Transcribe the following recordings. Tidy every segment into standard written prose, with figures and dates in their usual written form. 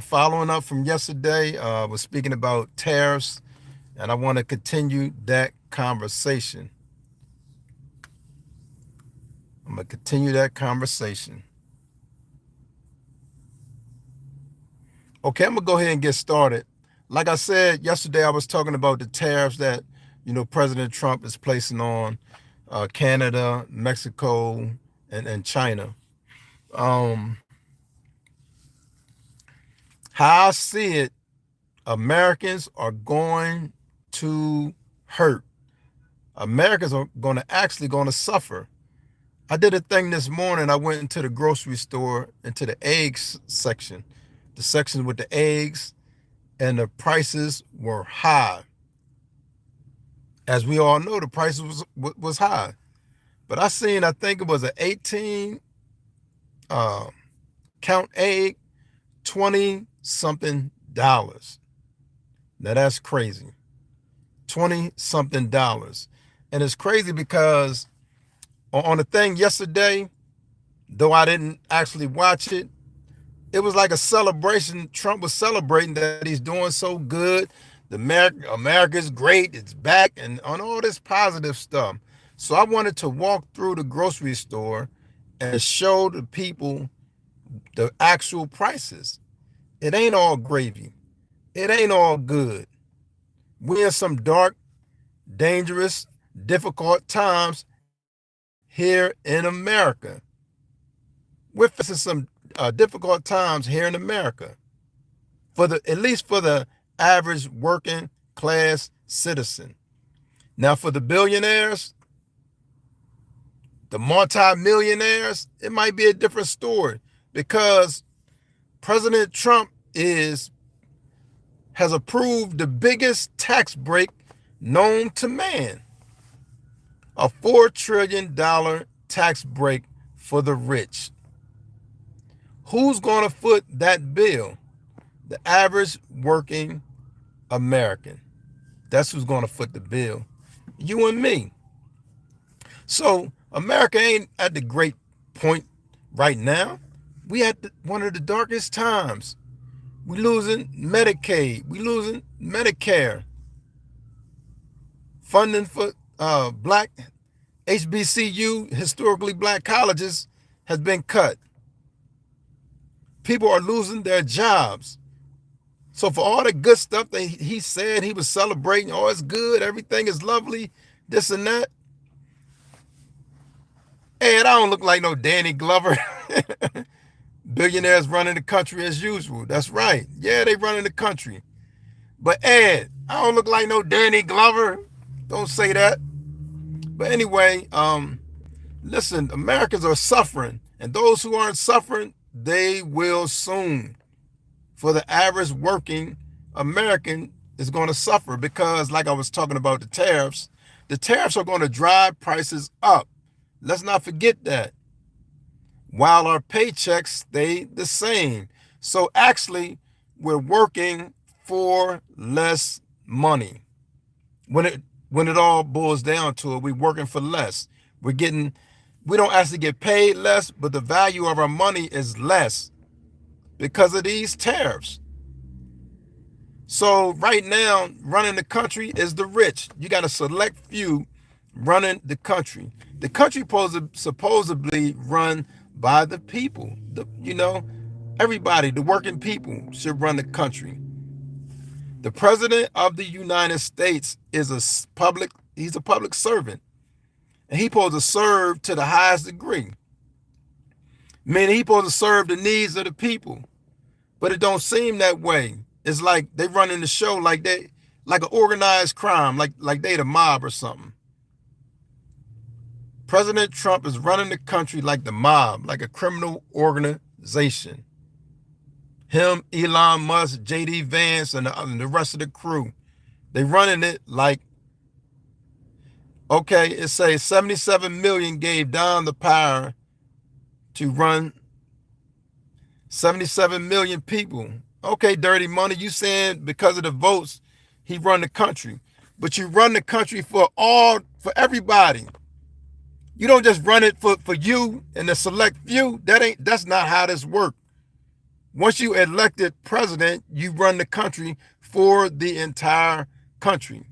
Following up from yesterday, we're speaking about tariffs, and I want to continue that conversation. I'm going to continue that conversation. Okay, I'm going to go ahead and get started. Like I said yesterday, I was talking about the tariffs that, President Trump is placing on Canada, Mexico, and China. Um, how I see it, Americans are going to hurt. Americans are going to suffer. I did a thing this morning. I went into the grocery store, into the eggs section, the section with the eggs, and the prices were high. As we all know, the price was high. But I think it was an 18 uh, count egg, 20 something dollars. Now that's crazy. 20 something dollars. And it's crazy because on the thing yesterday, though I didn't actually watch it, it was like a celebration. Trump was celebrating that he's doing so good. America's great. It's back and on all this positive stuff. So I wanted to walk through the grocery store and show the people the actual prices. It ain't all gravy. It ain't all good. We're in some dark, dangerous, difficult times here in America. We're facing some difficult times here in America at least for the average working class citizen. Now, for the billionaires, the multimillionaires, it might be a different story because President Trump has approved the biggest tax break known to man, a $4 trillion tax break for the rich. Who's going to foot that bill? The average working American. That's who's going to foot the bill. You and me. So America ain't at the great point right now. We at one of the darkest times. We losing Medicaid. We losing Medicare. Funding for black HBCU, historically black colleges, has been cut. People are losing their jobs. So for all the good stuff that he said he was celebrating, oh, it's good, everything is lovely, this and that. And I don't look like no Danny Glover. Billionaires running the country as usual. That's right. Yeah, they running the country. But Ed, I don't look like no Danny Glover. Don't say that. But anyway, listen, Americans are suffering. And those who aren't suffering, they will soon. For the average working American is going to suffer because, like I was talking about the tariffs are going to drive prices up. Let's not forget that. While our paychecks stay the same. So actually, we're working for less money. When it all boils down to it, we're working for less. We don't actually get paid less, but the value of our money is less because of these tariffs. So right now, running the country is the rich. You got a select few running the country. The country supposedly run by the people. Everybody, the working people should run the country. The president of the United States he's a public servant. And he's supposed to serve to the highest degree. Meaning he's supposed to serve the needs of the people. But it don't seem that way. It's like they running the show like an organized crime, like they the mob or something. President Trump is running the country like the mob, like a criminal organization. Him, Elon Musk, J.D. Vance, and the rest of the crew, they running it like, okay, it says 77 million gave Don the power to run 77 million people. Okay, dirty money, you saying because of the votes, he run the country. But you run the country for everybody. You don't just run it for you and the select few. That's not how this works. Once you elected president, you run the country for the entire country.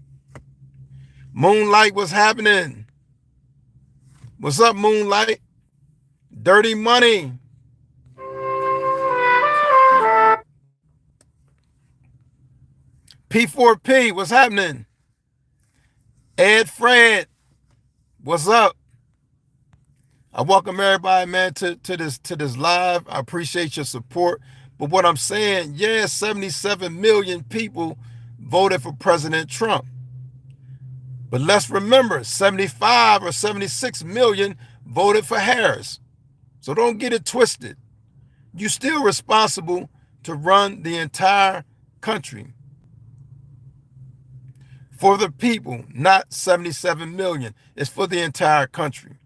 Moonlight, what's happening? What's up, Moonlight? Dirty money. P4P, what's happening? Ed Fred, what's up? I welcome everybody, man, to this live. I appreciate your support. But what I'm saying, yeah, 77 million people voted for President Trump. But let's remember, 75 or 76 million voted for Harris. So don't get it twisted. You're still responsible to run the entire country. For the people, not 77 million. It's for the entire country.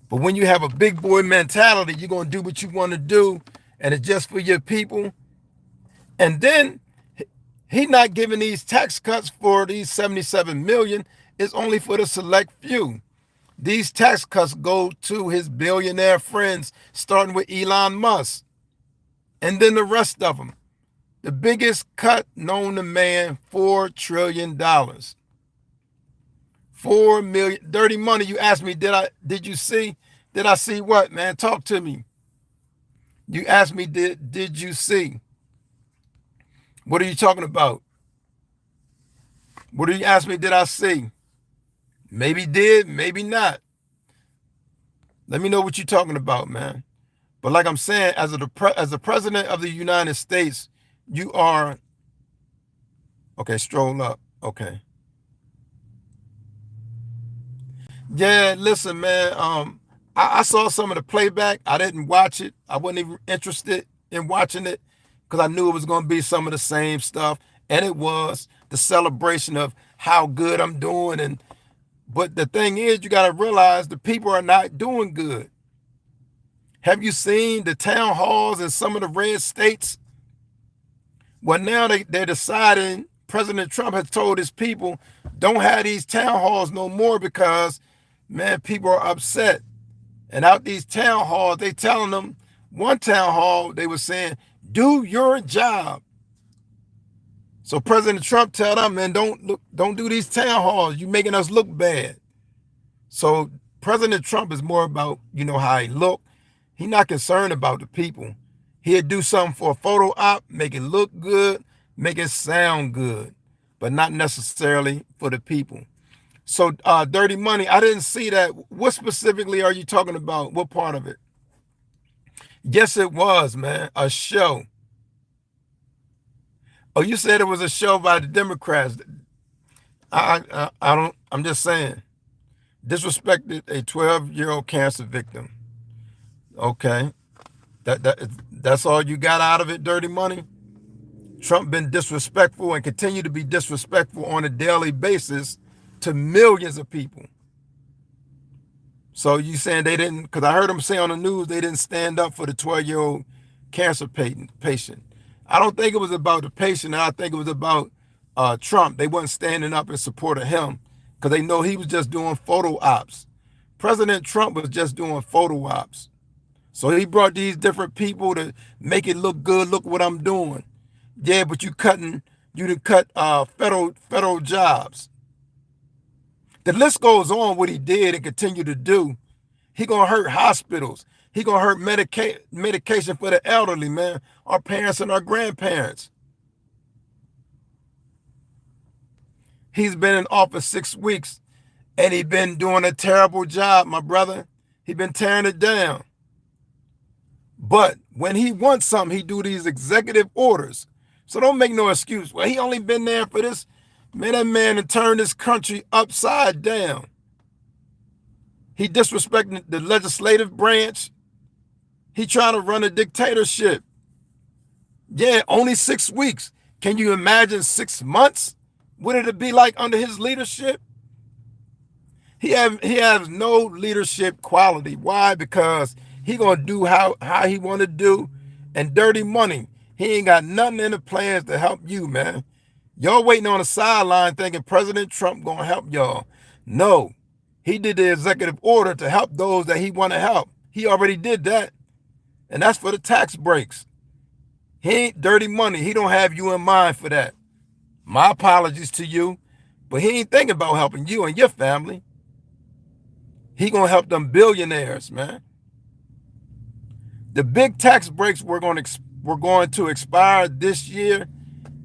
But when you have a big boy mentality, you're going to do what you want to do, and it's just for your people. And then he's not giving these tax cuts for these 77 million. It's only for the select few. These tax cuts go to his billionaire friends, starting with Elon Musk, and then the rest of them. The biggest cut known to man, $4 trillion. 4 million. Dirty money. You asked me, did you see? Did I see what, man? Talk to me. You asked me, did you see? What are you talking about? What do you ask me, did I see? Maybe did, maybe not. Let me know what you're talking about, man. But like I'm saying, as the president of the United States, you are, okay, stroll up, okay. Yeah, listen, man, I saw some of the playback. I didn't watch it. I wasn't even interested in watching it because I knew it was going to be some of the same stuff. And it was the celebration of how good I'm doing. But the thing is, you got to realize the people are not doing good. Have you seen the town halls in some of the red states? Well, now they're deciding, President Trump has told his people, don't have these town halls no more because, man, people are upset. And out these town halls, they telling them, one town hall, they were saying, do your job. So President Trump tell them, man, don't do these town halls. You're making us look bad. So President Trump is more about, how he look. He's not concerned about the people. He'd do something for a photo op, make it look good, make it sound good, but not necessarily for the people. So Dirty Money, I didn't see that. What specifically are you talking about? What part of it? Yes, it was, man, a show. Oh, you said it was a show by the Democrats. I don't, I'm just saying. Disrespected a 12-year-old cancer victim. Okay. That's all you got out of it, Dirty Money? Trump been disrespectful and continue to be disrespectful on a daily basis to millions of people. So you saying they didn't, because I heard them say on the news they didn't stand up for the 12-year-old cancer patient. I don't think it was about the patient. I think it was about Trump. They wasn't standing up in support of him because they know he was just doing photo ops. President Trump was just doing photo ops. So he brought these different people to make it look good. Look what I'm doing. Yeah, but you done cut federal jobs. The list goes on what he did and continue to do. He gonna hurt hospitals. He gonna hurt medication for the elderly, man. Our parents and our grandparents. He's been in office 6 weeks and he been doing a terrible job, my brother. He been tearing it down. But when he wants something, he do these executive orders. So don't make no excuse. Well, he only been there for this. Man, that man had turned this country upside down. He disrespecting the legislative branch. He trying to run a dictatorship. Yeah, only 6 weeks. Can you imagine 6 months? What would it be like under his leadership? He has no leadership quality. Why? Because he gonna do how he want to do. And Dirty Money, he ain't got nothing in the plans to help you, man. Y'all waiting on the sideline thinking President Trump gonna help y'all. No, he did the executive order to help those that he want to help. He already did that. And that's for the tax breaks. He ain't dirty money. He don't have you in mind for that. My apologies to you, but he ain't thinking about helping you and your family. He gonna help them billionaires, man. The big tax breaks were going to expire this year,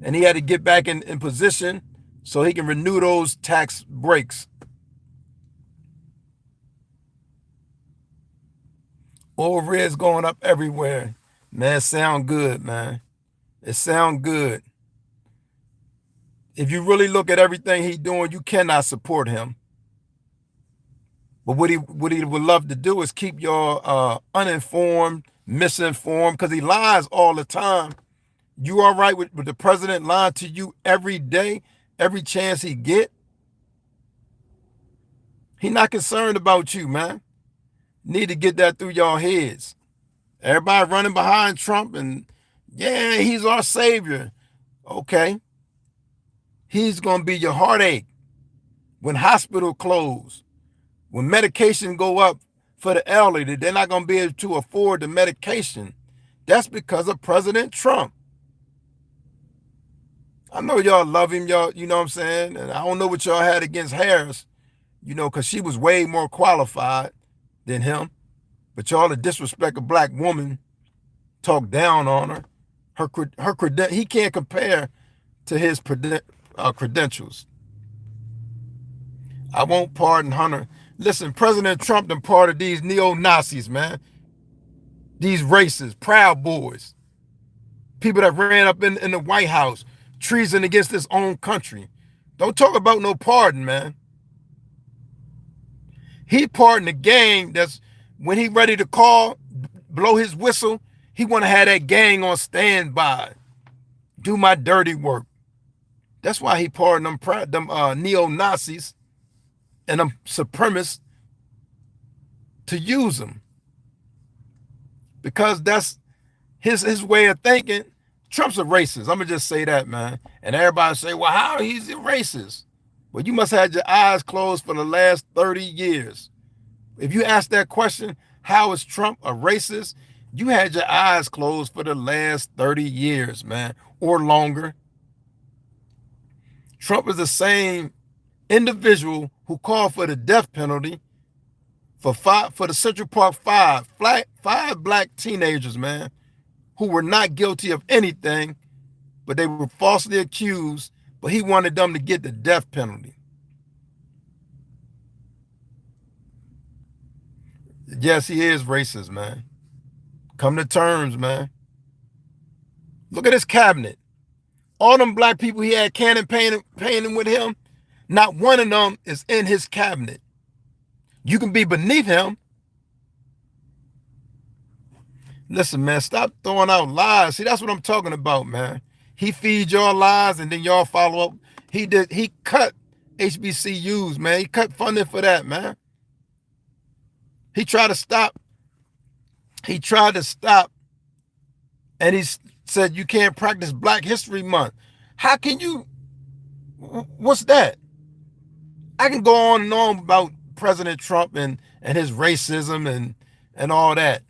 and he had to get back in position so he can renew those tax breaks. Oil rigs going up everywhere. Man, it sound good, man. It sound good. If you really look at everything he's doing, you cannot support him. But what he would love to do is keep y'all uninformed, misinformed, because he lies all the time. You all right with the president lying to you every day, every chance he get? He not concerned about you, man. Need to get that through y'all heads. Everybody running behind Trump and, yeah, he's our savior. Okay. He's going to be your heartache when hospital close, when medication go up for the elderly. They're not going to be able to afford the medication. That's because of President Trump. I know y'all love him, y'all, you know what I'm saying? And I don't know what y'all had against Harris, you know, because she was way more qualified than him. But y'all to disrespect a black woman, talk down on her. He can't compare to his credentials. I won't pardon Hunter. Listen, President Trump done pardoned these neo-Nazis, man. These racists, Proud Boys. People that ran up in the White House, treason against his own country. Don't talk about no pardon, man. He pardoned the gang that's, when he ready to blow his whistle, he want to have that gang on standby. Do my dirty work. That's why he pardoned them neo-Nazis and them supremacists to use them. Because that's his way of thinking. Trump's a racist. I'm going to just say that, man. And everybody say, well, how he's a racist? Well, you must have had your eyes closed for the last 30 years. If you ask that question, how is Trump a racist? You had your eyes closed for the last 30 years, man, or longer. Trump is the same individual who called for the death penalty for the Central Park five black teenagers, man, who were not guilty of anything, but they were falsely accused, but he wanted them to get the death penalty. Yes, he is racist, man. Come to terms, man. Look at his cabinet. All them black people he had campaigning with him, not one of them is in his cabinet. You can be beneath him. Listen, man, stop throwing out lies. See, that's what I'm talking about, man. He feeds y'all lies and then y'all follow up. He cut HBCUs, man. He cut funding for that, man. He tried to stop, and he said you can't practice Black History Month. How can you? What's that? I can go on and on about President Trump and his racism and all that.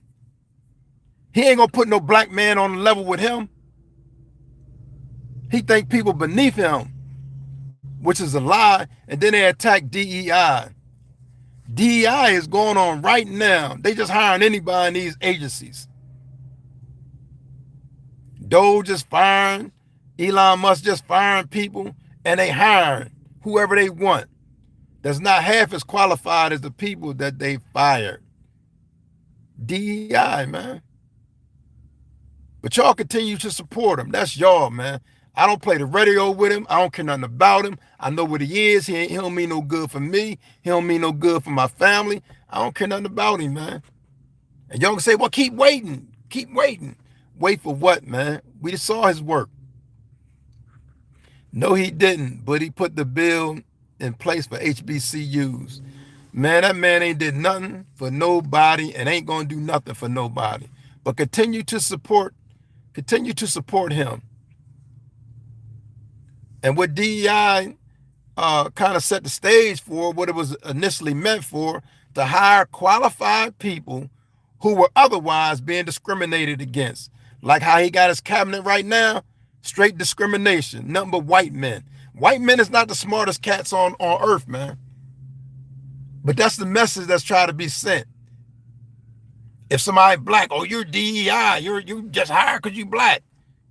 He ain't gonna put no black man on the level with him. He think people beneath him, which is a lie, and then they attack DEI. DEI is going on right now. They just hiring anybody in these agencies. DOGE is firing, Elon Musk just firing people, and they hiring whoever they want. That's not half as qualified as the people that they fired. DEI, man. But y'all continue to support him. That's y'all, man. I don't play the radio with him. I don't care nothing about him. I know what he is. He don't mean no good for me. He don't mean no good for my family. I don't care nothing about him, man. And y'all can say, well, keep waiting. Keep waiting. Wait for what, man? We saw his work. No, he didn't. But he put the bill in place for HBCUs. Man, that man ain't did nothing for nobody and ain't going to do nothing for nobody. But continue to support him. And what DEI kind of set the stage for, what it was initially meant for, to hire qualified people who were otherwise being discriminated against. Like how he got his cabinet right now, straight discrimination, nothing but white men. White men is not the smartest cats on earth, man. But that's the message that's trying to be sent. If somebody black, oh, you're DEI, you just hired because you black.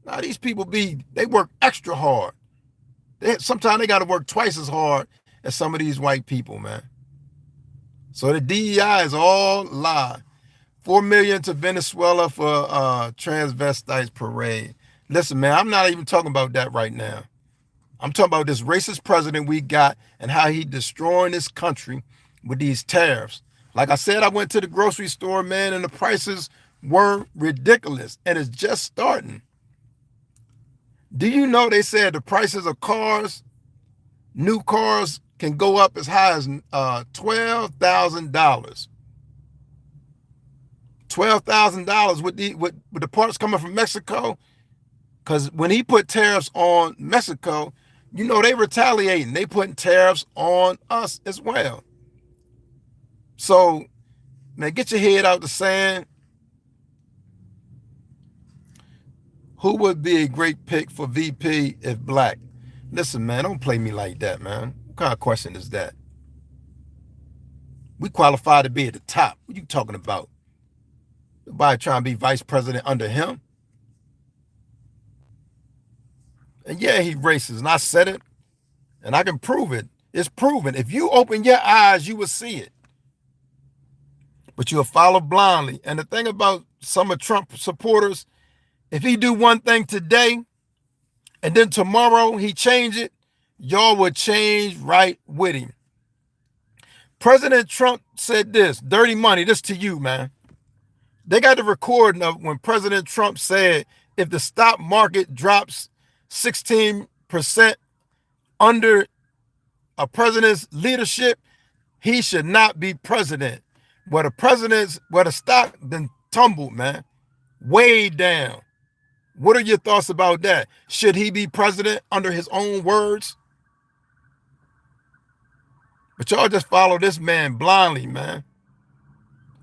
Now these people they work extra hard. Sometimes they got to work twice as hard as some of these white people, man. So the DEI is all lie. 4 million to Venezuela for transvestites parade. Listen, man, I'm not even talking about that right now. I'm talking about this racist president we got and how he destroying this country with these tariffs. Like I said, I went to the grocery store, man, and the prices were ridiculous, and it's just starting. Do you know they said the prices of cars, new cars, can go up as high as $12,000. $12,000 with the parts coming from Mexico. Because when he put tariffs on Mexico, you know they retaliating. They putting tariffs on us as well. So, man, get your head out the sand. Who would be a great pick for VP if black? Listen, man, don't play me like that, man. What kind of question is that? We qualify to be at the top. What are you talking about? Nobody trying to be vice president under him. And yeah, he racist. And I said it, and I can prove it. It's proven. If you open your eyes, you will see it. But you'll follow blindly. And the thing about some of Trump supporters, if he do one thing today, and then tomorrow he change it, y'all will change right with him. President Trump said this, dirty money, this to you, man. They got the recording of when President Trump said, if the stock market drops 16% under a president's leadership, he should not be president. Where the stock then tumbled, man, way down. What are your thoughts about that? Should he be president under his own words? But y'all just follow this man blindly, man.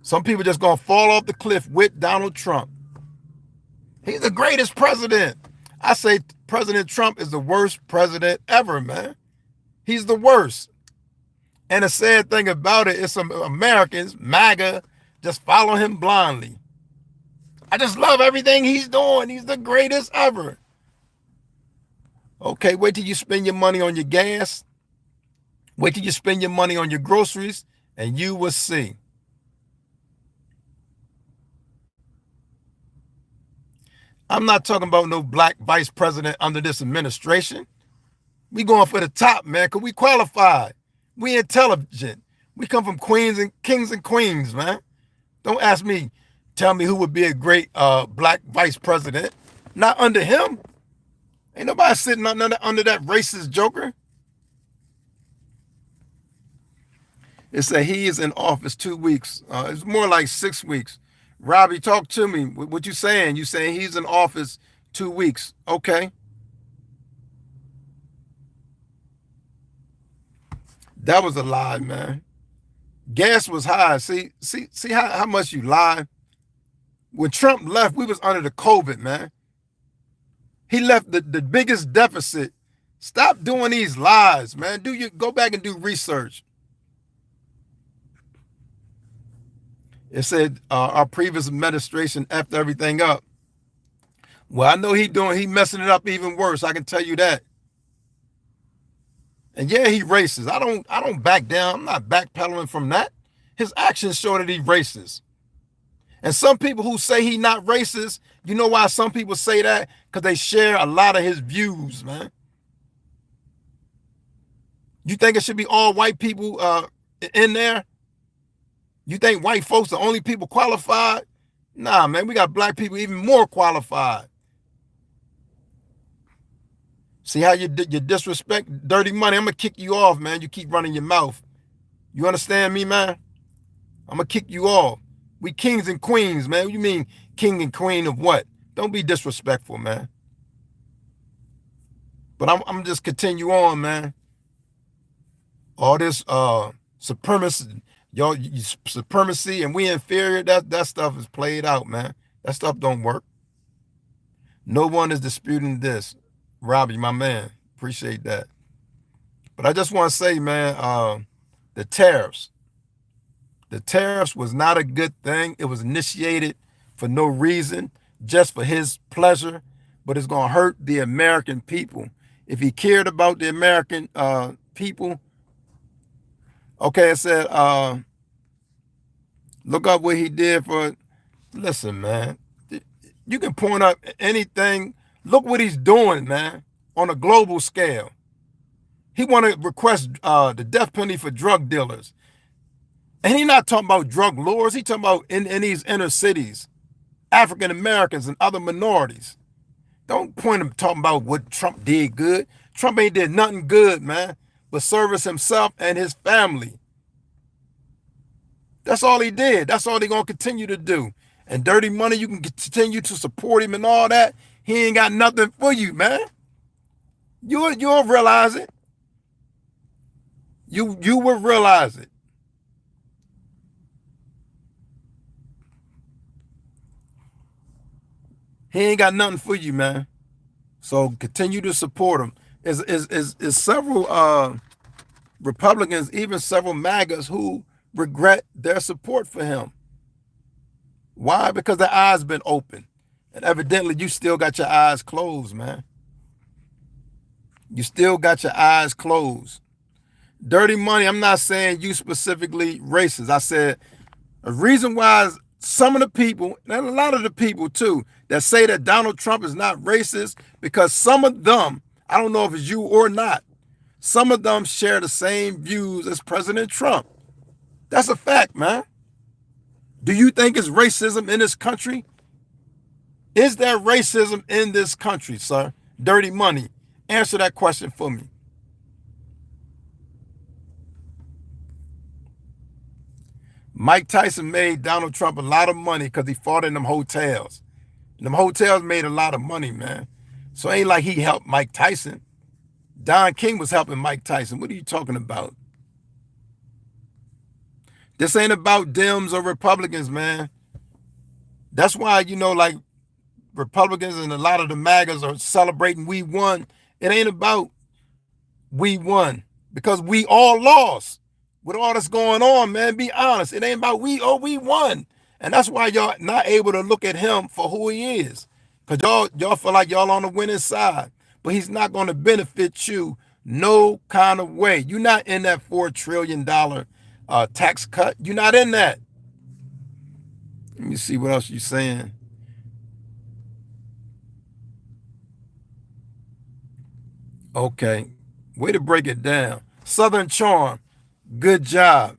Some people just gonna fall off the cliff with Donald Trump. He's the greatest president. I say President Trump is the worst president ever, man. He's the worst. And the sad thing about it is some Americans, MAGA, just follow him blindly. I just love everything he's doing. He's the greatest ever. Okay, wait till you spend your money on your gas. Wait till you spend your money on your groceries, and you will see. I'm not talking about no black vice president under this administration. We going for the top, man, because we qualified. We intelligent. We come from queens and kings and queens, man. Don't ask me, tell me who would be a great black vice president. Not under him. Ain't nobody sitting under that racist joker. It said he is in office 2 weeks. It's more like 6 weeks. Robbie, talk to me. What you saying? You saying he's in office 2 weeks. Okay. That was a lie, man. Gas was high. See how much you lie? When Trump left, we was under the COVID, man. He left the biggest deficit. Stop doing these lies, man. Go back and do research. It said our previous administration effed everything up. Well, I know he messing it up even worse. I can tell you that. And yeah, he racist. I don't back down. I'm not backpedaling from that. His actions show that he's racist. And some people who say he's not racist, you know why some people say that? Because they share a lot of his views, man. You think it should be all white people in there? You think white folks are the only people qualified? Nah, man, we got black people even more qualified. See how you disrespect dirty money? I'm going to kick you off, man. You keep running your mouth. You understand me, man? I'm going to kick you off. We kings and queens, man. What you mean king and queen of what? Don't be disrespectful, man. But I'm just continue on, man. All this supremacist Y'all supremacy and we inferior, that stuff is played out, man. That stuff don't work. No one is disputing this. Robbie, my man, appreciate that. But I just want to say, man, the tariffs. The tariffs was not a good thing. It was initiated for no reason, just for his pleasure, but it's going to hurt the American people. If he cared about the American people, okay, I said, look up what he did for, listen, man, you can point up anything. Look what he's doing, man, on a global scale. He want to request the death penalty for drug dealers. And he's not talking about drug lords. He's talking about in these inner cities, African Americans and other minorities. Don't point him talking about what Trump did good. Trump ain't did nothing good, man, but service himself and his family. That's all he did. That's all he gonna continue to do. And dirty money, you can continue to support him and all that. He ain't got nothing for you, man. You'll realize it. You will realize it. He ain't got nothing for you, man. So continue to support him. Is several Republicans, even several MAGAs, who regret their support for him. Why? Because their eyes been open. And evidently you still got your eyes closed, man. You still got your eyes closed. Dirty money, I'm not saying you specifically racist. I said a reason why some of the people, and a lot of the people too, that say that Donald Trump is not racist, because some of them, I don't know if it's you or not, some of them share the same views as President Trump. That's a fact, man. Do you think it's racism in this country? Is there racism in this country, sir? Dirty money. Answer that question for me. Mike Tyson made Donald Trump a lot of money because he fought in them hotels. And them hotels made a lot of money, man. So it ain't like he helped Mike Tyson. Don King was helping Mike Tyson. What are you talking about? This ain't about Dems or Republicans, man. That's why, like Republicans and a lot of the MAGAs are celebrating we won. It ain't about we won, because we all lost. With all that's going on, man, be honest. It ain't about we won. And that's why y'all not able to look at him for who he is. Because y'all feel like y'all on the winning side. But he's not going to benefit you no kind of way. You're not in that $4 trillion tax cut. You're not in that. Let me see what else you're saying. Okay. Way to break it down. Southern Charm. Good job.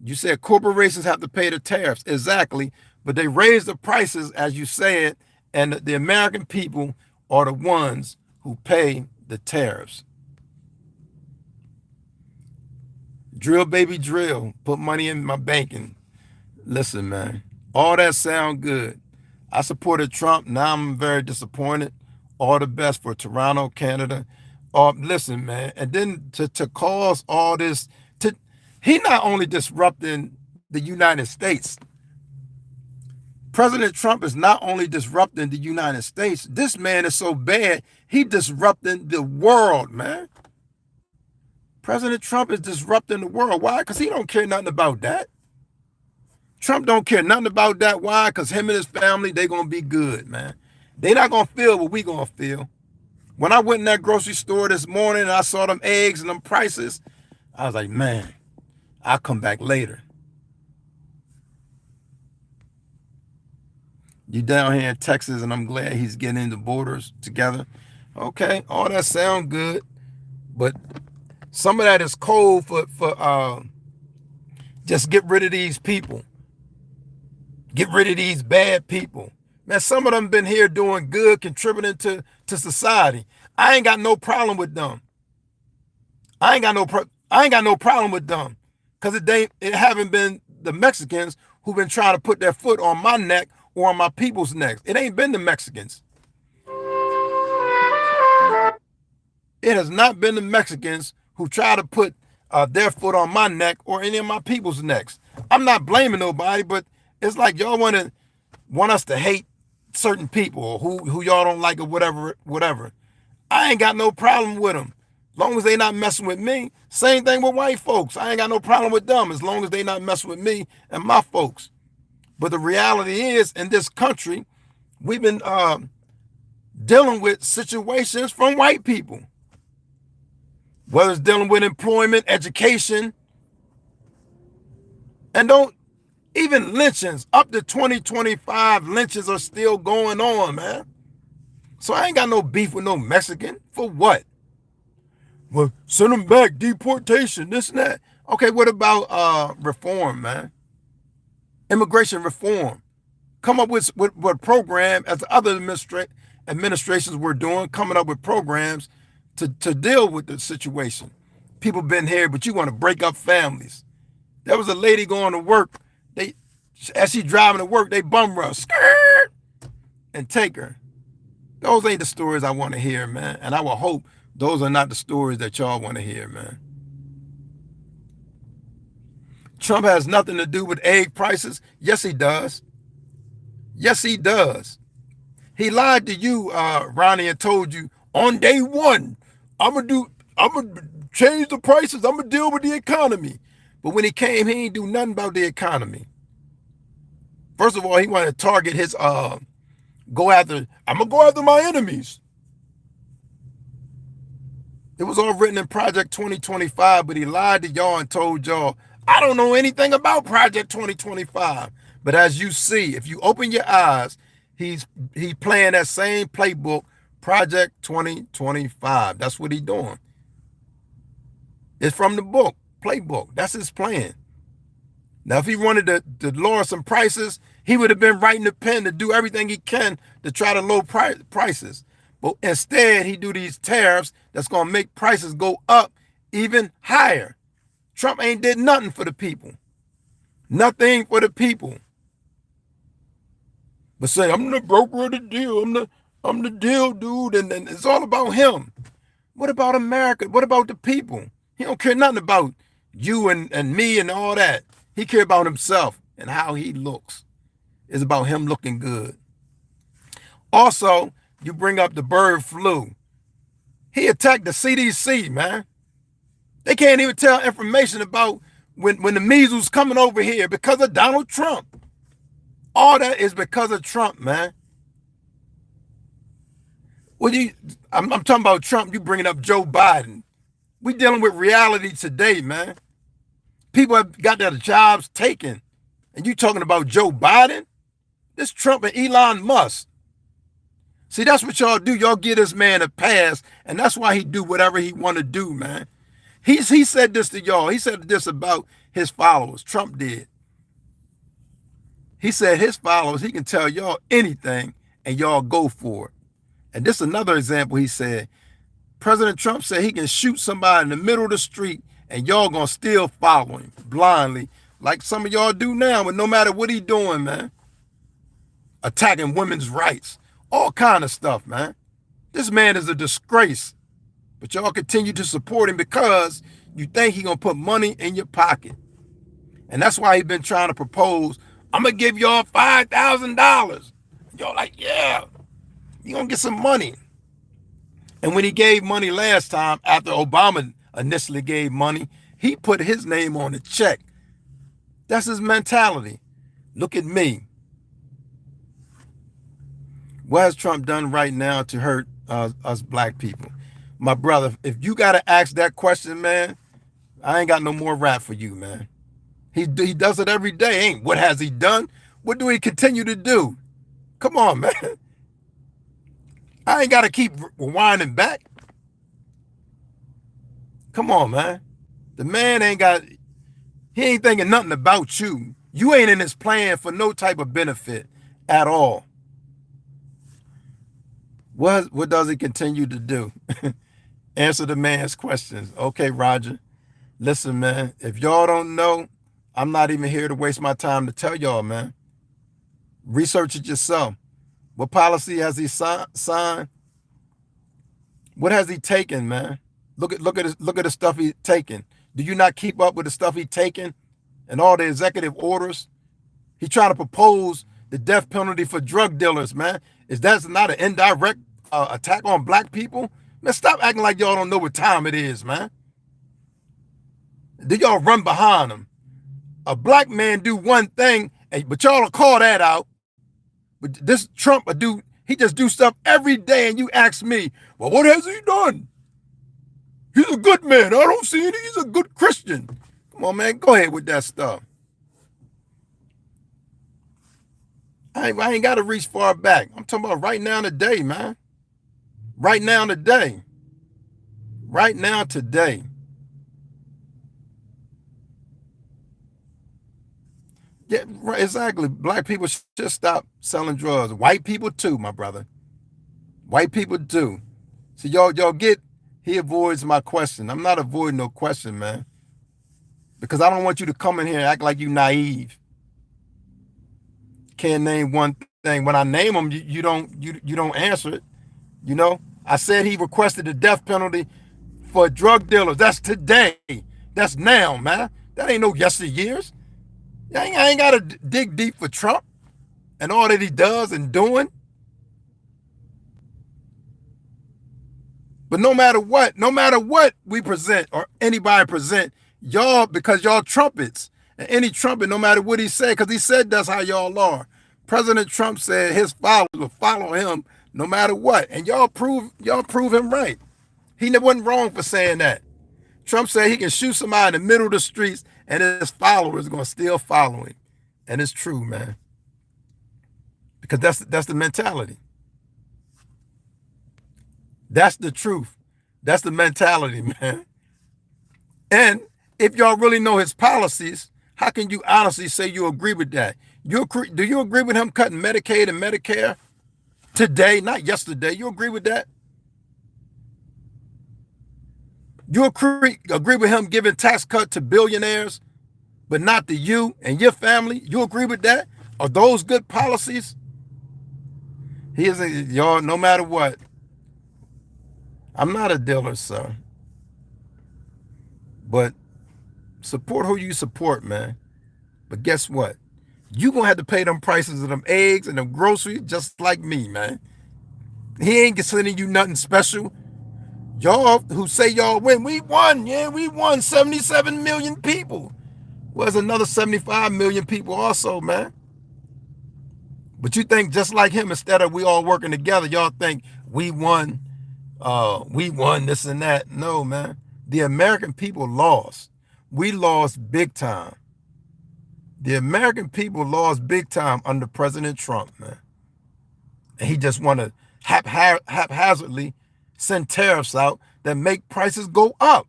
You said corporations have to pay the tariffs. Exactly. But they raise the prices, as you said, and the American people are the ones who pay the tariffs. Drill, baby, drill. Put money in my banking. Listen, man. All that sound good. I supported Trump. Now I'm very disappointed. All the best for Toronto, Canada. Listen, man. And then to cause all this, he not only disrupting the United States. President Trump is not only disrupting the United States. This man is so bad, he disrupting the world, man. President Trump is disrupting the world. Why? Because he don't care nothing about that. Trump don't care nothing about that. Why? Because him and his family, they going to be good, man. They not going to feel what we going to feel. When I went in that grocery store this morning and I saw them eggs and them prices, I was like, man, I'll come back later. You down here in Texas, and I'm glad he's getting the borders together. Okay, all that sound good, but some of that is cold for just get rid of these people. Get rid of these bad people. Man, some of them been here doing good, contributing to society. I ain't got no problem with them. I ain't got no problem with them. Because it haven't been the Mexicans who've been trying to put their foot on my neck or on my people's necks. It ain't been the Mexicans. It has not been the Mexicans who try to put their foot on my neck or any of my people's necks. I'm not blaming nobody, but it's like y'all want us to hate certain people or who y'all don't like or whatever. I ain't got no problem with them. As long as they not messing with me. Same thing with white folks. I ain't got no problem with them as long as they not messing with me and my folks. But the reality is, in this country, we've been dealing with situations from white people. Whether it's dealing with employment, education, and don't even lynchings, up to 2025 lynchings are still going on, man. So I ain't got no beef with no Mexican. For what? Well, send them back, deportation, this and that. Okay, what about reform, man? Immigration reform. Come up with a program, as the other administrations were doing, coming up with programs to deal with the situation. People been here, but you want to break up families. There was a lady going to work. As she driving to work, they bum rush, skirt, and take her. Those ain't the stories I want to hear, man. And I will hope those are not the stories that y'all want to hear, man. Trump has nothing to do with egg prices. Yes, he does. Yes, he does. He lied to you, Ronnie, and told you on day one, I'm gonna change the prices. I'm gonna deal with the economy. But when he came, he ain't do nothing about the economy. First of all, he wanted to target his I'm gonna go after my enemies. It was all written in Project 2025, but he lied to y'all and told y'all, I don't know anything about Project 2025. But as you see, if you open your eyes, he's playing that same playbook, Project 2025. That's what he's doing. It's from the book, playbook. That's his plan. Now, if he wanted to lower some prices, he would have been writing the pen to do everything he can to try to lower prices. But instead, he do these tariffs that's going to make prices go up even higher. Trump ain't did nothing for the people. Nothing for the people. But say, I'm the broker of the deal. I'm the deal dude. And it's all about him. What about America? What about the people? He don't care nothing about you and me and all that. He care about himself and how he looks. It's about him looking good. Also, you bring up the bird flu. He attacked the CDC, man. They can't even tell information about when the measles coming over here because of Donald Trump. All that is because of Trump, man. I'm talking about Trump. You bringing up Joe Biden. We dealing with reality today, man. People have got their jobs taken. And you talking about Joe Biden? This Trump and Elon Musk. See, that's what y'all do. Y'all give this man a pass, and that's why he do whatever he want to do, man. He said this to y'all. He said this about his followers. Trump did. He said his followers, he can tell y'all anything, and y'all go for it. And this is another example. He said, President Trump said he can shoot somebody in the middle of the street, and y'all gonna still follow him blindly, like some of y'all do now, but no matter what he doing, man. Attacking women's rights. All kind of stuff, man. This man is a disgrace. But y'all continue to support him because you think he gonna put money in your pocket. And that's why he been trying to propose, I'm gonna give y'all $5,000. Y'all like, yeah, you gonna get some money. And when he gave money last time, after Obama initially gave money, he put his name on the check. That's his mentality. Look at me. What has Trump done right now to hurt us black people? My brother, if you got to ask that question, man, I ain't got no more rap for you, man. He does it every day. Ain't what has he done? What do he continue to do? Come on, man. I ain't got to keep rewinding back. Come on, man. The man he ain't thinking nothing about you. You ain't in his plan for no type of benefit at all. What does he continue to do? Answer the man's questions. Okay, Roger. Listen, man, if y'all don't know, I'm not even here to waste my time to tell y'all, man. Research it yourself. What policy has he signed? What has he taken, man? Look at the stuff he's taken. Do you not keep up with the stuff he's taken and all the executive orders. He trying to propose the death penalty for drug dealers, man. Is that not an indirect attack on black people? Man, stop acting like y'all don't know what time it is, man. Then y'all run behind him. A black man do one thing, but y'all will call that out. But this Trump, a dude, he just do stuff every day, and you ask me, well, what has he done? He's a good man. I don't see it. He's a good Christian. Come on, man. Go ahead with that stuff. I ain't got to reach far back. I'm talking about right now today, man. Right now today. Right now today. Yeah, right, exactly. Black people should stop selling drugs. White people too, my brother. White people too. So y'all get, he avoids my question. I'm not avoiding no question, man. Because I don't want you to come in here and act like you naive. Can't name one thing. When I name them, you don't answer it. You know, I said he requested the death penalty for drug dealers. That's today. That's now, man. That ain't no yesteryears. I ain't got to dig deep for Trump and all that he does and doing. But no matter what we present or anybody present, y'all, because y'all trumpets, and any trumpet, no matter what he said, because he said that's how y'all are. President Trump said his followers will follow him no matter what. And y'all prove him right. He wasn't wrong for saying that. Trump said he can shoot somebody in the middle of the streets and his followers are going to still follow him. And it's true, man. Because that's the mentality. That's the truth. That's the mentality, man. And if y'all really know his policies, how can you honestly say you agree with that? Do you agree with him cutting Medicaid and Medicare today, not yesterday? You agree with that? You agree with him giving tax cut to billionaires, but not to you and your family? You agree with that? Are those good policies? He is y'all, no matter what. I'm not a dealer, sir. But support who you support, man. But guess what? You gonna have to pay them prices of them eggs and them groceries just like me, man. He ain't sending you nothing special. Y'all who say y'all win, we won. Yeah, we won. 77 million people. Well, there's another 75 million people also, man. But you think just like him, instead of we all working together, y'all think we won this and that. No, man. The American people lost. We lost big time. The American people lost big time under President Trump, man. And he just want to haphazardly send tariffs out that make prices go up.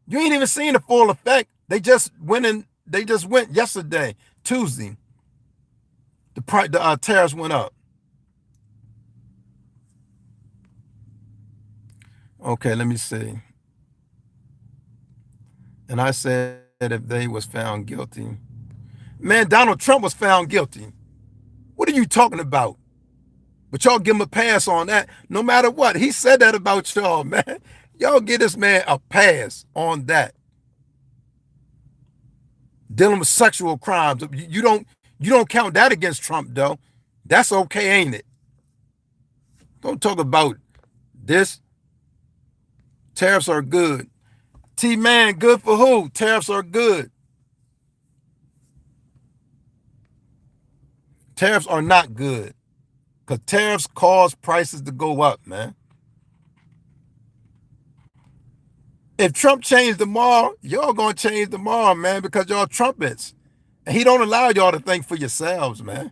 You ain't even seen the full effect. They just went yesterday, Tuesday. The tariffs went up. Okay, let me see. And I said if they was found guilty. Man, Donald Trump was found guilty. What are you talking about? But y'all give him a pass on that. No matter what. He said that about y'all, man. Y'all give this man a pass on that. Dealing with sexual crimes. You don't count that against Trump, though. That's okay, ain't it? Don't talk about this. Tariffs are good. T-Man, good for who? Tariffs are good. Tariffs are not good. Because tariffs cause prices to go up, man. If Trump changed tomorrow, y'all gonna change tomorrow, man, because y'all trumpets. And he don't allow y'all to think for yourselves, man.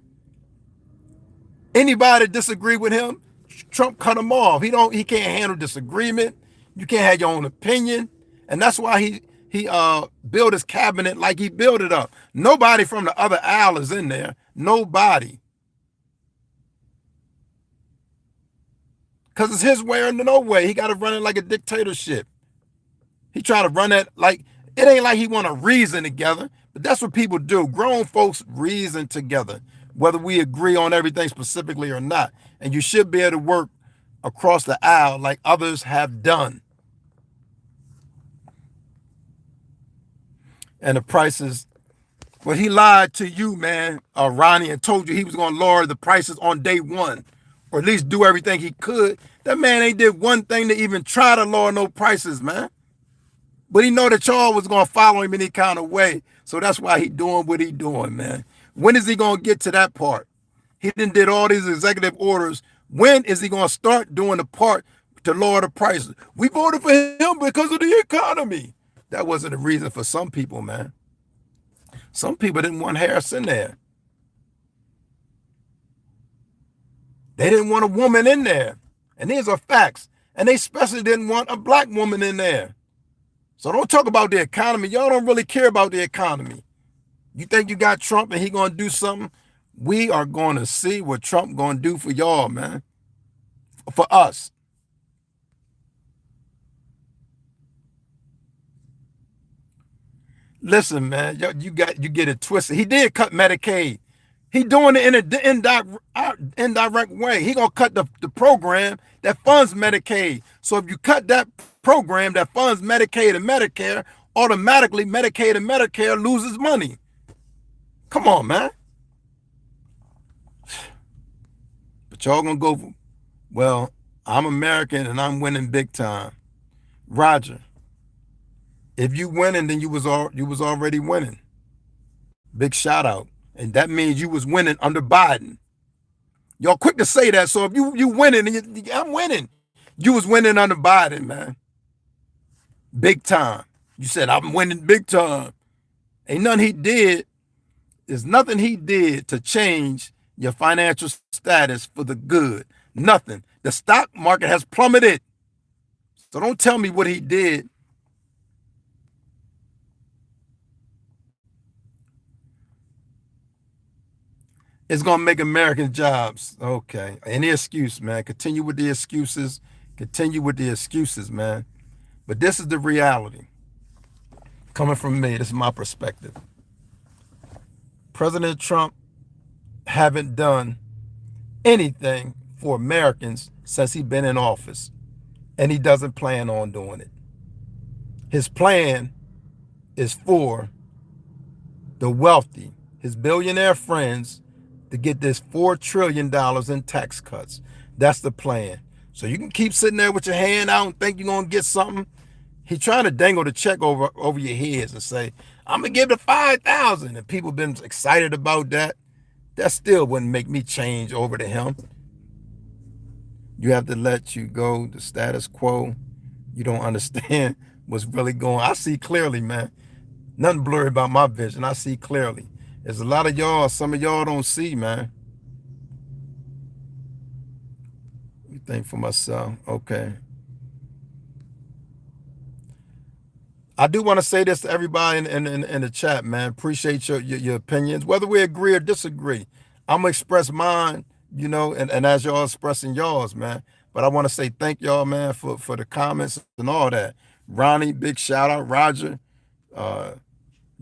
Anybody disagree with him, Trump cut him off. He can't handle disagreement. You can't have your own opinion. And that's why he built his cabinet like he built it up. Nobody from the other aisle is in there. Nobody. Because it's his way or no way. He got to run it like a dictatorship. He trying to run it like, it ain't like he want to reason together, but that's what people do. Grown folks reason together, whether we agree on everything specifically or not. And you should be able to work across the aisle like others have done. And the prices But he lied to you, man, Ronnie, and told you he was going to lower the prices on day one, or at least do everything he could. That man ain't did one thing to even try to lower no prices, man. But he know that y'all was going to follow him any kind of way. So that's why he doing what he doing, man. When is he going to get to that part? He did all these executive orders. When is he going to start doing the part to lower the prices? We voted for him because of the economy. That wasn't a reason for some people, man. Some people didn't want Harris in there. They didn't want a woman in there. And these are facts. And they especially didn't want a black woman in there. So don't talk about the economy. Y'all don't really care about the economy. You think you got Trump and he going to do something? We are going to see what Trump going to do for y'all, man. For us. Listen, man, you get it twisted. He did cut Medicaid. He doing it in an indirect way. He gonna cut the program that funds Medicaid. So if you cut that program that funds Medicaid and Medicare, automatically Medicaid and Medicare loses money. Come on, man. But y'all gonna go, well, I'm American and I'm winning big time. Roger. If you winning, then you was already winning. Big shout out. And that means you was winning under Biden. Y'all quick to say that. So if you winning, and I'm winning. You was winning under Biden, man. Big time. You said, I'm winning big time. Ain't nothing he did. There's nothing he did to change your financial status for the good. Nothing. The stock market has plummeted. So don't tell me what he did. It's going to make American jobs. Okay. Any excuse, man. Continue with the excuses. Continue with the excuses, man. But this is the reality. Coming from me, this is my perspective. President Trump haven't done anything for Americans since he's been in office. And he doesn't plan on doing it. His plan is for the wealthy, his billionaire friends, to get this $4 trillion in tax cuts. That's the plan. So you can keep sitting there with your hand out and think you're going to get something. He's trying to dangle the check over your heads and say, I'm going to give the 5,000. And people been excited about that. That still wouldn't make me change over to him. You have to let you go, the status quo. You don't understand what's really going on. I see clearly, man. Nothing blurry about my vision. I see clearly. There's a lot of y'all, some of y'all don't see, man. You think for myself, okay. I do want to say this to everybody in the chat, man. Appreciate your opinions, whether we agree or disagree. I'm going to express mine, you know, and as y'all expressing yours, man. But I want to say thank y'all, man, for the comments and all that. Ronnie, big shout out. Roger,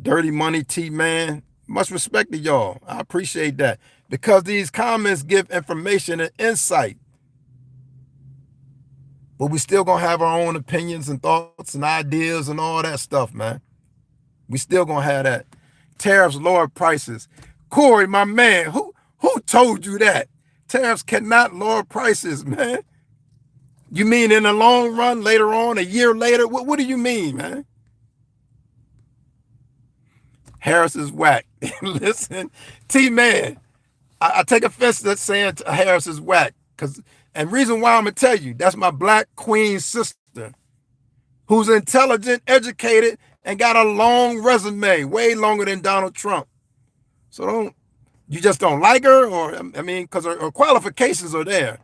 Dirty Money T-Man. Much respect to y'all. I appreciate that. Because these comments give information and insight. But we still gonna have our own opinions and thoughts and ideas and all that stuff, man. We still gonna have that. Tariffs lower prices. Corey, my man, who told you that? Tariffs cannot lower prices, man. You mean in the long run, later on, a year later? What do you mean, man? Harris is whack. Listen, T-Man, I take offense to saying Harris is whack. And reason why I'm going to tell you, that's my black queen sister who's intelligent, educated, and got a long resume, way longer than Donald Trump. So you just don't like her? Or, I mean, because her qualifications are there.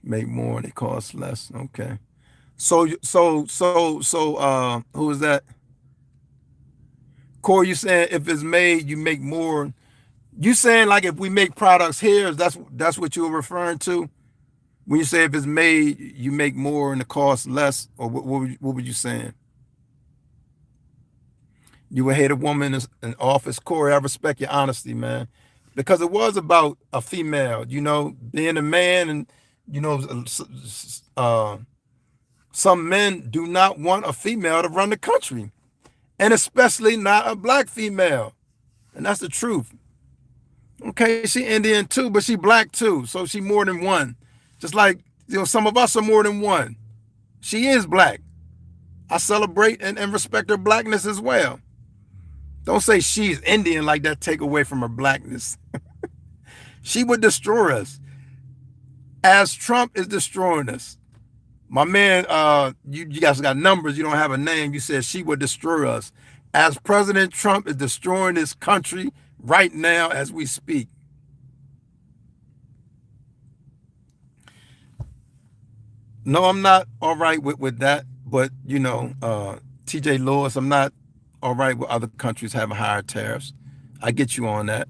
Make more and it costs less. Okay. So who is that? Corey, you saying if it's made, you make more. You saying like if we make products here, that's what you were referring to? When you say if it's made, you make more and the cost less, or what were you saying? You would hate a woman in office. Corey, I respect your honesty, man. Because it was about a female, you know, being a man, and, you know, some men do not want a female to run the country. and especially not a black female. And that's the truth. Okay, she Indian too, but she black too, so she more than one. Just like, some of us are more than one. She is black. I celebrate and respect her blackness as well. Don't say she's Indian like that take away from her blackness. She would destroy us as Trump is destroying us. My man, you guys got numbers, you don't have a name. You said she would destroy us as President Trump is destroying this country right now as we speak. No, I'm not all right with that. But, TJ Lewis, I'm not all right with other countries having higher tariffs. I get you on that.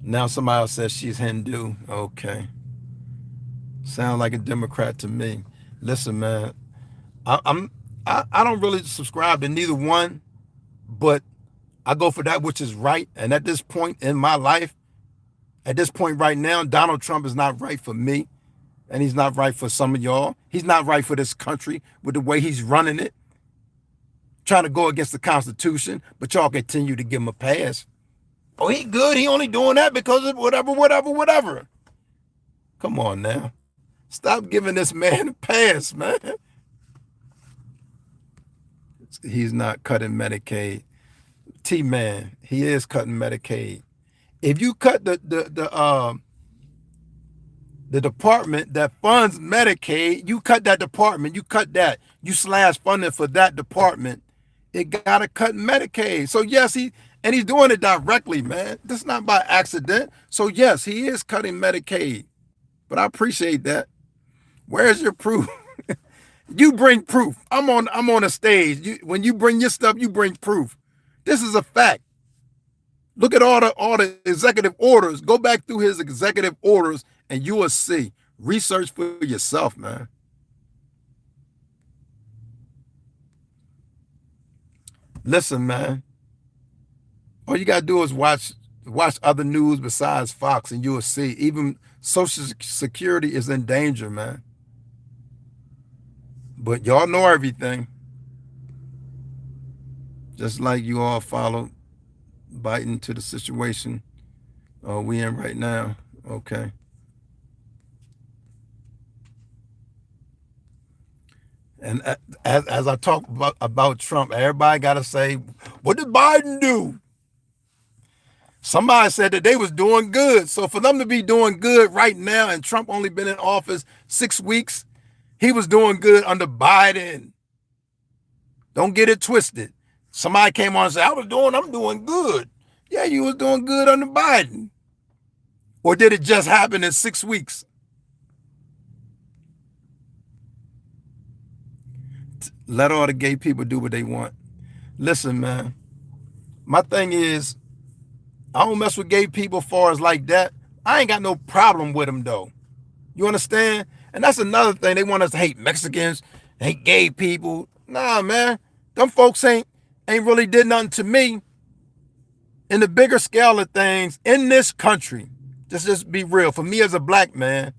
Now somebody else says she's Hindu. Okay. Sound like a Democrat to me. Listen, man, I don't really subscribe to neither one, but I go for that which is right. And at this point in my life, at this point right now, Donald Trump is not right for me. And he's not right for some of y'all. He's not right for this country with the way he's running it, trying to go against the Constitution, but y'all continue to give him a pass. Oh, he good. He only doing that because of whatever. Come on now. Stop giving this man a pass, man. He's not cutting Medicaid. T-Man, he is cutting Medicaid. If you cut the department that funds Medicaid, you cut that department, you cut that, you slash funding for that department, it gotta cut Medicaid. So yes, he's doing it directly, man. This is not by accident. So yes, he is cutting Medicaid. But I appreciate that. Where's your proof? You bring proof. I'm on a stage. When you bring your stuff, you bring proof. This is a fact. Look at all the executive orders. Go back through his executive orders and you will see. Research for yourself, man. Listen, man. All you gotta do is watch other news besides Fox, and you will see. Even Social Security is in danger, man. But y'all know everything. Just like you all follow Biden to the situation we in right now. Okay. And as I talk about Trump, everybody got to say, what did Biden do? Somebody said that they was doing good. So for them to be doing good right now, and Trump only been in office 6 weeks, he was doing good under Biden. Don't get it twisted. Somebody came on and said, I'm doing good. Yeah, you was doing good under Biden. Or did it just happen in 6 weeks? Let all the gay people do what they want. Listen, man, my thing is, I don't mess with gay people as far as like that. I ain't got no problem with them, though. You understand? And that's another thing. They want us to hate Mexicans, hate gay people. Nah, man. Them folks ain't really did nothing to me. In the bigger scale of things in this country, just be real. For me as a black man,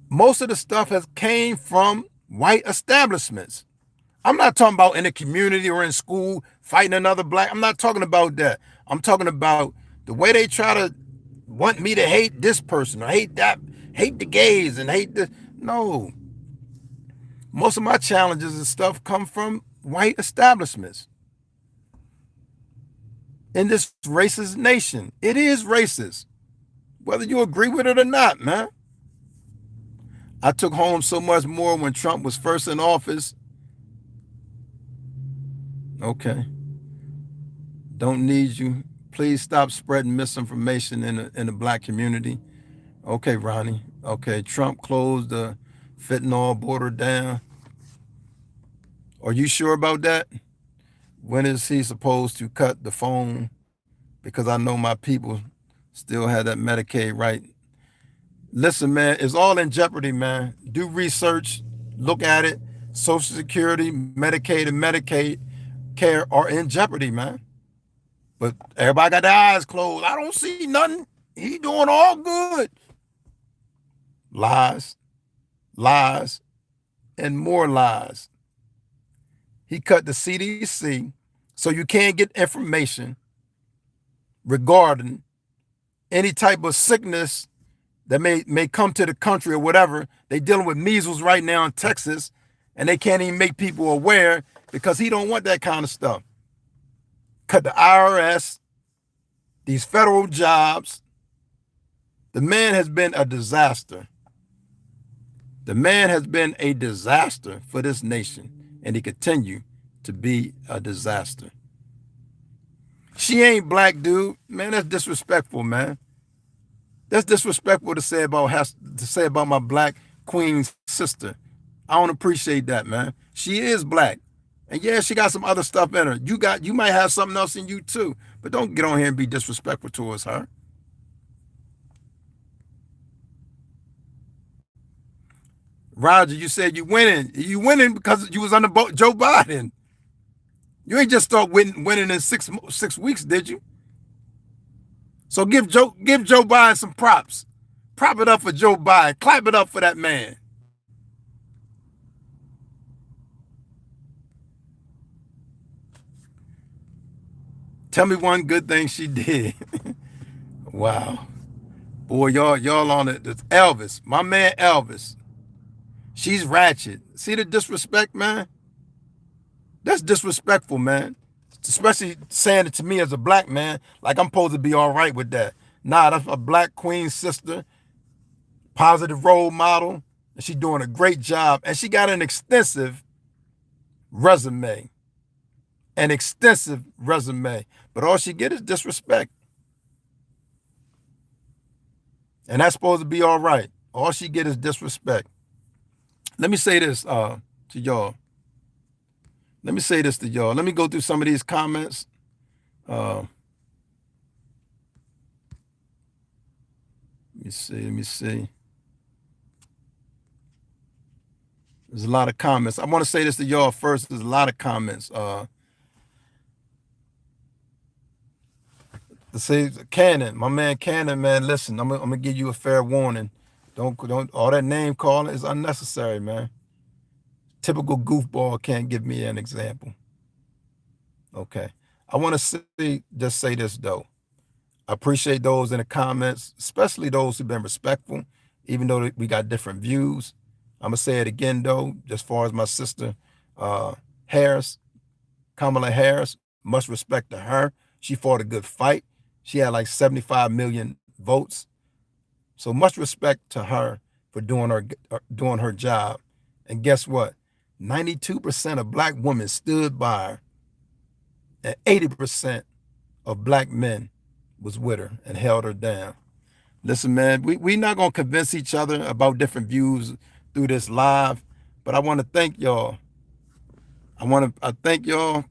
most of the stuff has came from white establishments. I'm not talking about in the community or in school fighting another black. I'm not talking about that. I'm talking about the way they try to want me to hate this person or hate that, hate the gays and hate this. No. Most of my challenges and stuff come from white establishments. In this racist nation, it is racist, whether you agree with it or not, man. I took home so much more when Trump was first in office. Okay. Don't need you. Please stop spreading misinformation in the black community. Okay, Ronnie. Okay, Trump closed the fentanyl border down. Are you sure about that? When is he supposed to cut the phone? Because I know my people still have that Medicaid right. Listen, man, it's all in jeopardy, man. Do research, look at it. Social Security, Medicaid, and Medicaid care are in jeopardy, man. But everybody got their eyes closed. I don't see nothing. He doing all good. Lies. and more lies. He cut the CDC so you can't get information regarding any type of sickness that may come to the country or whatever. They dealing with measles right now in Texas, and they can't even make people aware because he don't want that kind of stuff. Cut the IRS, these federal jobs. The man has been a disaster. The man has been a disaster for this nation, and he continue to be a disaster. She ain't black, dude. Man, that's disrespectful, man. That's disrespectful to say about my black queen sister. I don't appreciate that, man. She is black. And yeah, she got some other stuff in her. You might have something else in you too. But don't get on here and be disrespectful towards her. Roger, you said you winning. You winning because you was under Joe Biden. You ain't just start winning in six weeks, did you? So give Joe Biden some props. Prop it up for Joe Biden. Clap it up for that man. Tell me one good thing she did. Wow. Boy, y'all on it. It's Elvis. My man Elvis. She's ratchet. See the disrespect, man? That's disrespectful, man. Especially saying it to me as a black man, like I'm supposed to be all right with that. Nah, that's a black queen sister, positive role model, and she's doing a great job. And she got an extensive resume. An extensive resume. But all she get is disrespect. And that's supposed to be all right. All she get is disrespect. Let me say this to y'all. Let me go through some of these comments. Let me see. There's a lot of comments. I want to say this to y'all first. There's a lot of comments. Let's say Cannon, my man Cannon, man, listen, I'm gonna give you a fair warning. Don't all that name calling is unnecessary, man. Typical goofball can't give me an example. Okay. I want to just say this though. I appreciate those in the comments, especially those who've been respectful, even though we got different views. I'm gonna say it again though, as far as my sister Harris, Kamala Harris, much respect to her. She fought a good fight. She had like 75 million votes. So much respect to her for doing her job. And guess what? 92% of black women stood by her, and 80% of black men was with her and held her down. Listen, man, we not gonna convince each other about different views through this live, but I want to thank y'all. I thank y'all.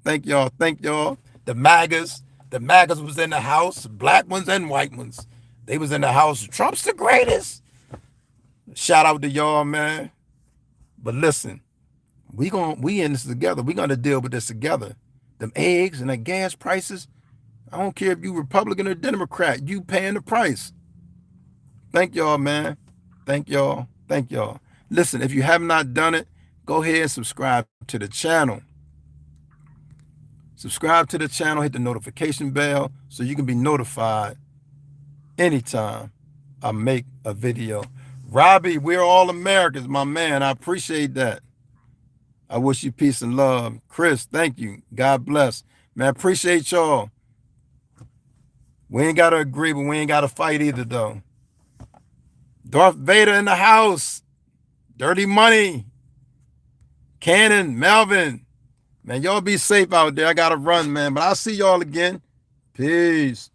The MAGAs was in the house, black ones and white ones. They was in the house. Trump's the greatest. Shout out to y'all, man. But listen, we in this together. We gonna deal with this together. Them eggs and the gas prices. I don't care if you Republican or Democrat. You paying the price. Thank y'all, man. Thank y'all. Listen, if you have not done it, go ahead and subscribe to the channel. Subscribe to the channel, hit the notification bell so you can be notified anytime I make a video. Robbie, we're all Americans, my man. I appreciate that. I wish you peace and love. Chris, thank you. God bless. Man, I appreciate y'all. We ain't got to agree, but we ain't got to fight either, though. Darth Vader in the house. Dirty Money. Cannon, Melvin. Man, y'all be safe out there. I got to run, man. But I'll see y'all again. Peace.